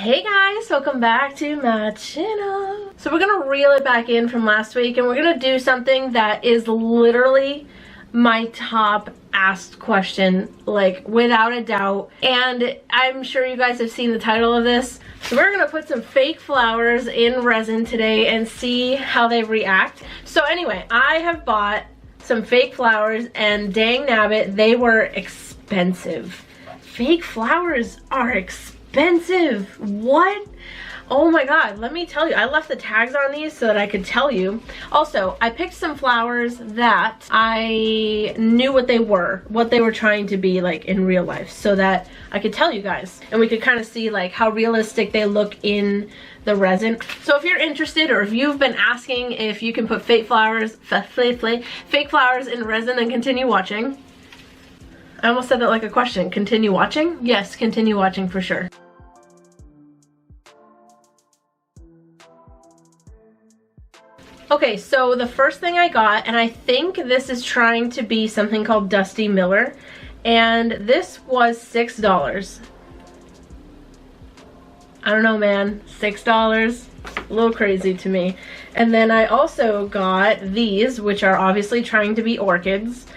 Hey guys, welcome back to my channel. So we're gonna reel it back in from last week and we're gonna do something that is literally my top asked question, like without a doubt. And I'm sure you guys have seen the title of this. So we're gonna put some fake flowers in resin today and see how they react. So anyway, I have bought some fake flowers and dang nabbit, they were expensive. Fake flowers are expensive. What? Oh my god, let me tell you, I left the tags on these so that I could tell you. Also, I picked some flowers that I knew what they were trying to be like in real life, so that I could tell you guys and we could kind of see like how realistic they look in the resin. So if you're interested, or if you've been asking if you can put fake flowers in resin, then continue watching. I almost said that like a question. Continue watching? Yes, continue watching for sure. Okay, so the first thing I got, and I think this is trying to be something called Dusty Miller, and this was $6. I don't know, man, $6, a little crazy to me. And then I also got these, which are obviously trying to be orchids.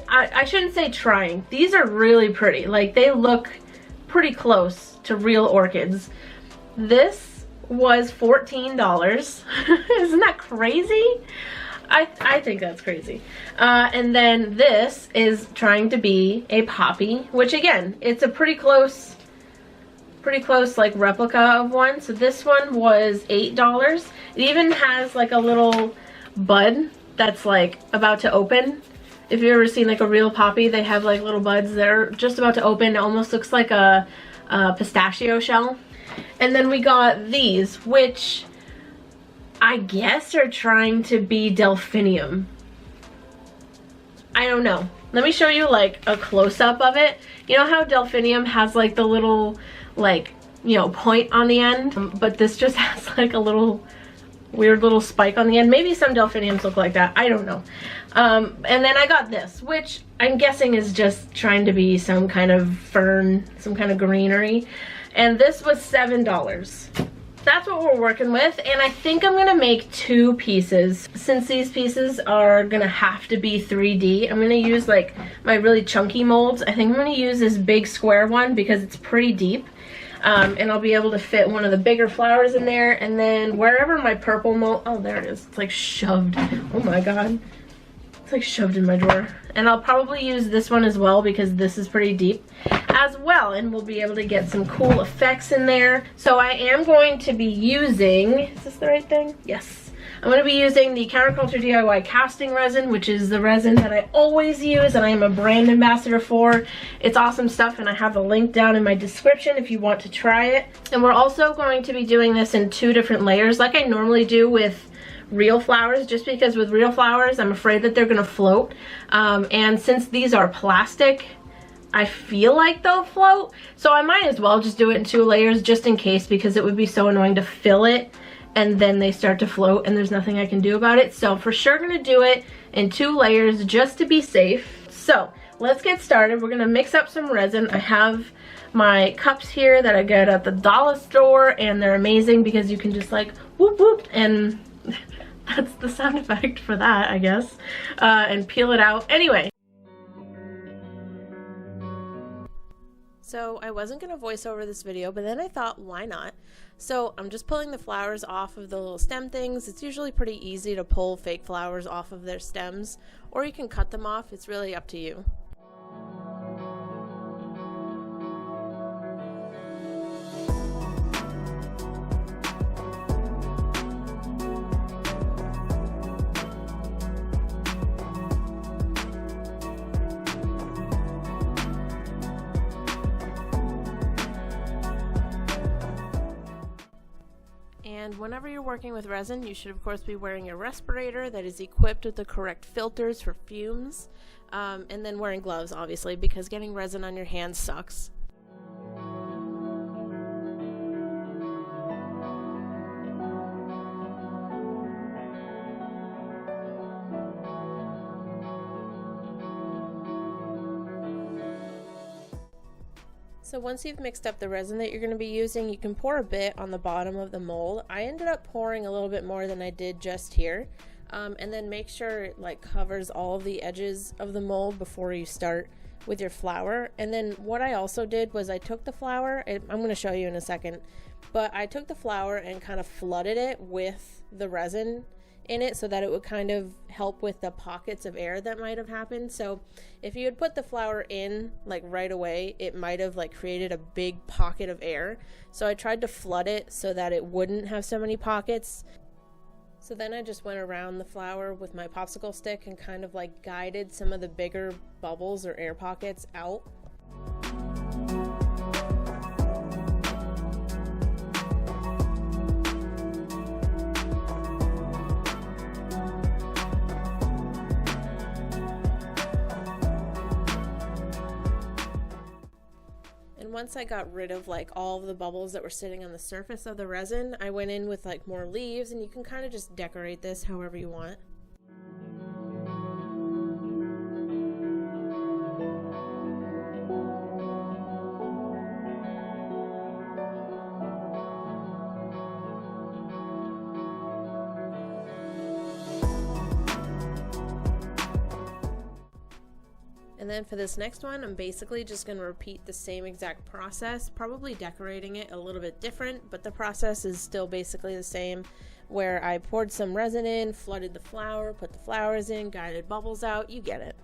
I shouldn't say trying, these are really pretty. Like, they look pretty close to real orchids. This was $14. Isn't that crazy? I think that's crazy. And then this is trying to be a poppy, which again, it's a pretty close like replica of one. So this one was $8. It even has like a little bud that's like about to open. If you've ever seen like a real poppy, they have like little buds that are just about to open. It almost looks like a pistachio shell. And then we got these, which I guess are trying to be delphinium. I don't know. Let me show you like a close-up of it. You know how delphinium has like the little like, you know, point on the end? But this just has like a little weird little spike on the end. Maybe some delphiniums look like that. I don't know. And then I got this, which I'm guessing is just trying to be some kind of fern, some kind of greenery. And this was $7. That's what we're working with, and I think I'm gonna make two pieces. Since these pieces are gonna have to be 3D, I'm gonna use like my really chunky molds. I think I'm gonna use this big square one because it's pretty deep. And I'll be able to fit one of the bigger flowers in there, and then wherever my purple mold, oh there it is, it's like shoved, oh my god. It's like shoved in my drawer. And I'll probably use this one as well because this is pretty deep as well, and we'll be able to get some cool effects in there. So I am going to be using, is this the right thing? Yes. I'm going to be using the CounterCultureDIY casting resin, which is the resin that I always use and I am a brand ambassador for. It's awesome stuff, and I have a link down in my description if you want to try it. And we're also going to be doing this in 2 different layers like I normally do with real flowers, just because with real flowers I'm afraid that they're gonna float, and since these are plastic, I feel like they'll float, so I might as well just do it in 2 layers just in case, because it would be so annoying to fill it and then they start to float and there's nothing I can do about it. So for sure gonna do it in 2 layers just to be safe. So let's get started. We're gonna mix up some resin. I have my cups here that I get at the dollar store, and they're amazing because you can just like whoop whoop, and that's the sound effect for that, I guess, and peel it out. Anyway. So I wasn't going to voice over this video, but then I thought, why not? So I'm just pulling the flowers off of the little stem things. It's usually pretty easy to pull fake flowers off of their stems, or you can cut them off. It's really up to you. And whenever you're working with resin, you should of course be wearing a respirator that is equipped with the correct filters for fumes, and then wearing gloves obviously, because getting resin on your hands sucks. So once you've mixed up the resin that you're going to be using, you can pour a bit on the bottom of the mold. I ended up pouring a little bit more than I did just here. And then make sure it like covers all of the edges of the mold before you start with your flower. And then what I also did was I took the flour, I'm going to show you in a second, but I took the flour and kind of flooded it with the resin in it so that it would kind of help with the pockets of air that might have happened. So if you had put the flour in like right away, it might have like created a big pocket of air. So I tried to flood it so that it wouldn't have so many pockets. So then I just went around the flour with my popsicle stick and kind of like guided some of the bigger bubbles or air pockets out. Once I got rid of like all of the bubbles that were sitting on the surface of the resin, I went in with like more leaves, and you can kind of just decorate this however you want. And then for this next one, I'm basically just going to repeat the same exact process, probably decorating it a little bit different, but the process is still basically the same, where I poured some resin in, flooded the flour, put the flowers in, guided bubbles out, you get it.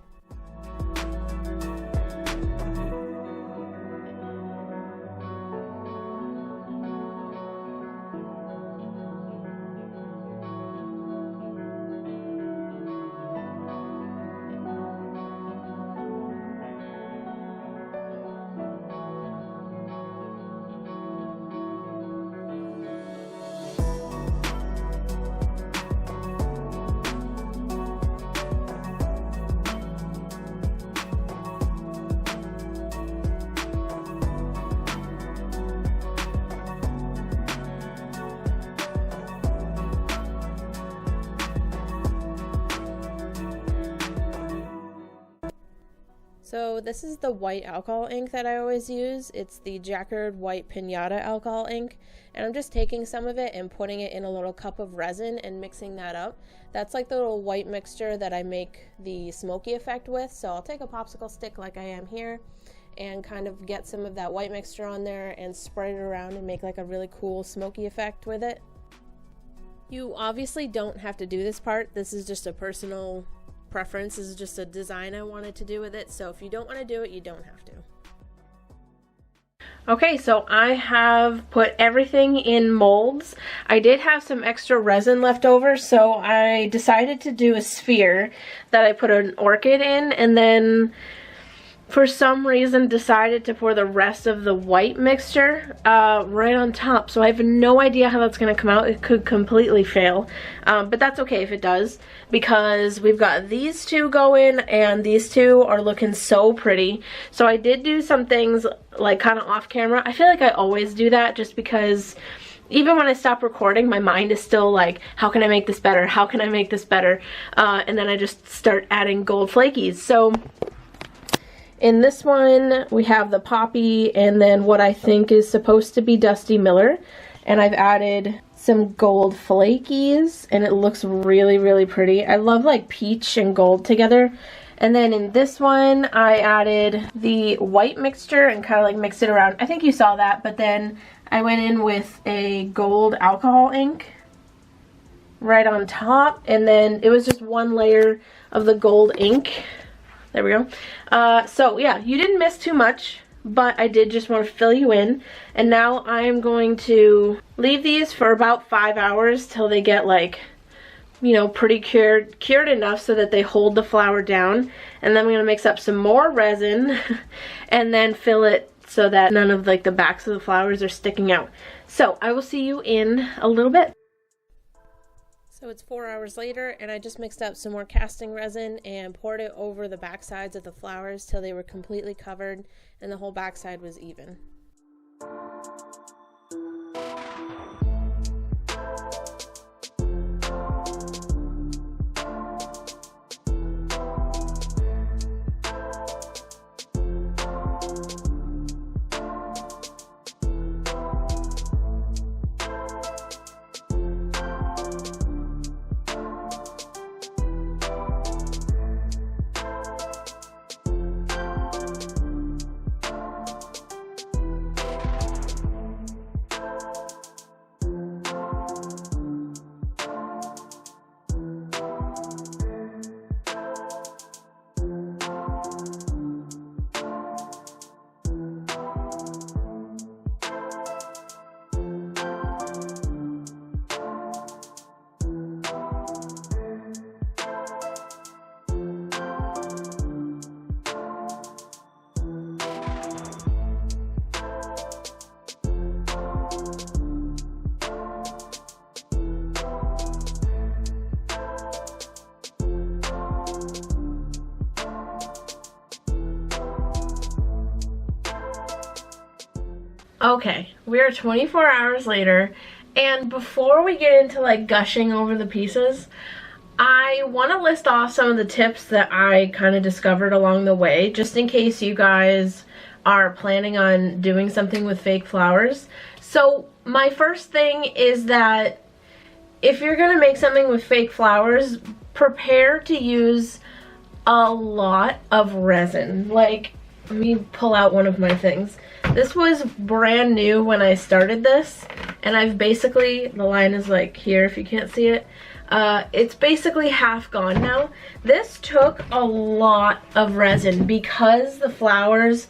So this is the white alcohol ink that I always use. It's the Jacquard White Pinata alcohol ink, and I'm just taking some of it and putting it in a little cup of resin and mixing that up. That's like the little white mixture that I make the smoky effect with. So I'll take a popsicle stick like I am here and kind of get some of that white mixture on there and spread it around and make like a really cool smoky effect with it. You obviously don't have to do this part. This is just a personal preference. This is just a design I wanted to do with it, so if you don't want to do it, you don't have to. Okay, so I have put everything in molds. I did have some extra resin left over, so I decided to do a sphere that I put an orchid in, and then for some reason decided to pour the rest of the white mixture right on top. So I have no idea how that's going to come out. It could completely fail, but that's okay if it does, because we've got these two going and these two are looking so pretty. So I did do some things like kind of off camera. I feel like I always do that just because even when I stop recording, my mind is still like, how can I make this better? How can I make this better? And then I just start adding gold flakies. So in this one, we have the poppy and then what I think is supposed to be Dusty Miller. And I've added some gold flakies and it looks really, really pretty. I love like peach and gold together. And then in this one, I added the white mixture and kind of like mixed it around. I think you saw that, but then I went in with a gold alcohol ink right on top. And then it was just one layer of the gold ink. There we go. So yeah, you didn't miss too much, but I did just want to fill you in. And now I'm going to leave these for about 5 hours till they get like, you know, pretty cured enough so that they hold the flower down. And then I'm going to mix up some more resin and then fill it so that none of like the backs of the flowers are sticking out. So I will see you in a little bit. So it's 4 hours later, and I just mixed up some more casting resin and poured it over the back sides of the flowers till they were completely covered and the whole backside was even. Okay, we are 24 hours later, and before we get into like gushing over the pieces, I want to list off some of the tips that I kind of discovered along the way, just in case you guys are planning on doing something with fake flowers. So my first thing is that if you're going to make something with fake flowers, prepare to use a lot of resin. Like, let me pull out one of my things. This was brand new when I started this, and I've basically, the line is like here if you can't see it, it's basically half gone now. This took a lot of resin because the flowers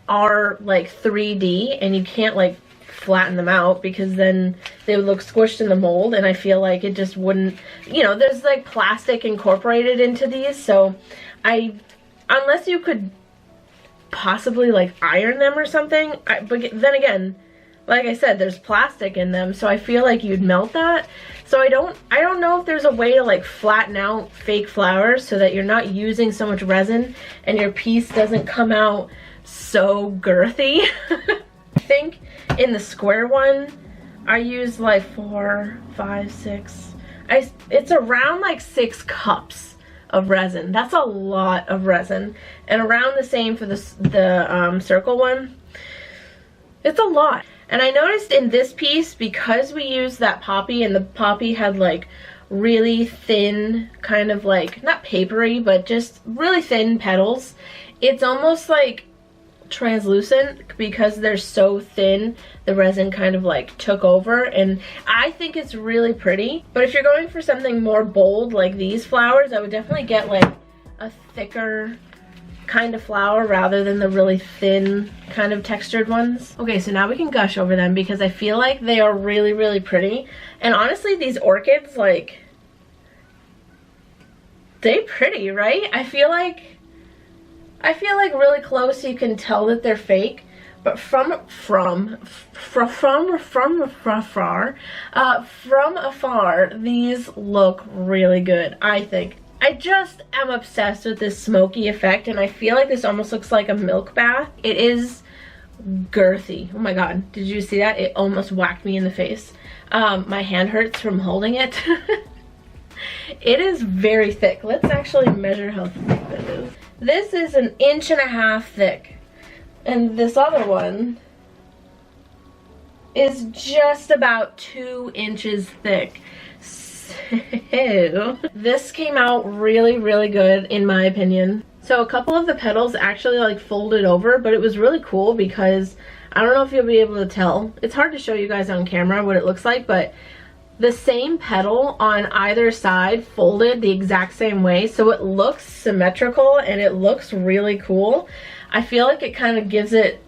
are like 3D and you can't like flatten them out because then they would look squished in the mold, and I feel like it just wouldn't, you know, there's like plastic incorporated into these, so unless you could possibly like iron them or something, but then again, like I said, there's plastic in them, so I feel like you'd melt that. So I don't know if there's a way to like flatten out fake flowers so that you're not using so much resin and your piece doesn't come out so girthy. I think in the square one I used like 4, 5, 6, it's around like 6 cups of resin. That's a lot of resin, and around the same for the circle one. It's a lot. And I noticed in this piece, because we used that poppy, and the poppy had like really thin, kind of like, not papery, but just really thin petals, it's almost like translucent because they're so thin. The resin kind of like took over, and I think it's really pretty. But if you're going for something more bold like these flowers, I would definitely get like a thicker kind of flower rather than the really thin kind of textured ones. Okay, so now we can gush over them because I feel like they are really, really pretty. And honestly, these orchids, like, they pretty, right? I feel like really close you can tell that they're fake, but from afar, these look really good, I think. I just am obsessed with this smoky effect, and I feel like this almost looks like a milk bath. It is girthy. Oh my god, did you see that? It almost whacked me in the face. My hand hurts from holding it. It is very thick. Let's actually measure how thick this is. This is 1.5 inches thick, and this other one is just about 2 inches thick. So this came out really, really good in my opinion. So a couple of the petals actually like folded over, but it was really cool because I don't know if you'll be able to tell. It's hard to show you guys on camera what it looks like, but the same petal on either side folded the exact same way, so it looks symmetrical and it looks really cool. I feel like it kind of gives it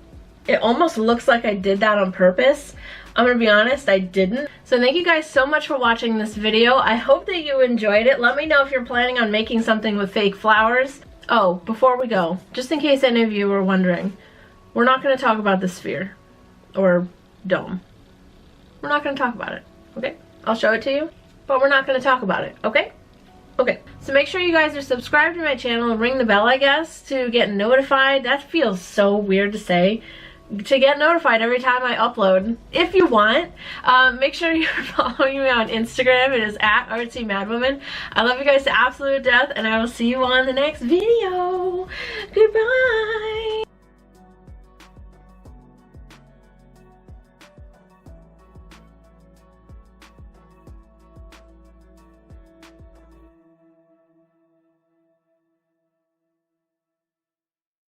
almost looks like I did that on purpose. I'm gonna be honest, I didn't. So thank you guys so much for watching this video. I hope that you enjoyed it. Let me know if you're planning on making something with fake flowers. Oh, before we go, just in case any of you were wondering, we're not gonna talk about the sphere or dome. We're not gonna talk about it, okay? I'll show it to you, but we're not gonna talk about it, okay? Okay, so make sure you guys are subscribed to my channel and ring the bell, I guess, to get notified. That feels so weird to say. To get notified every time I upload. If you want, make sure you're following me on Instagram. It is at Artsymadwoman. I love you guys to absolute death, and I will see you on the next video. Goodbye.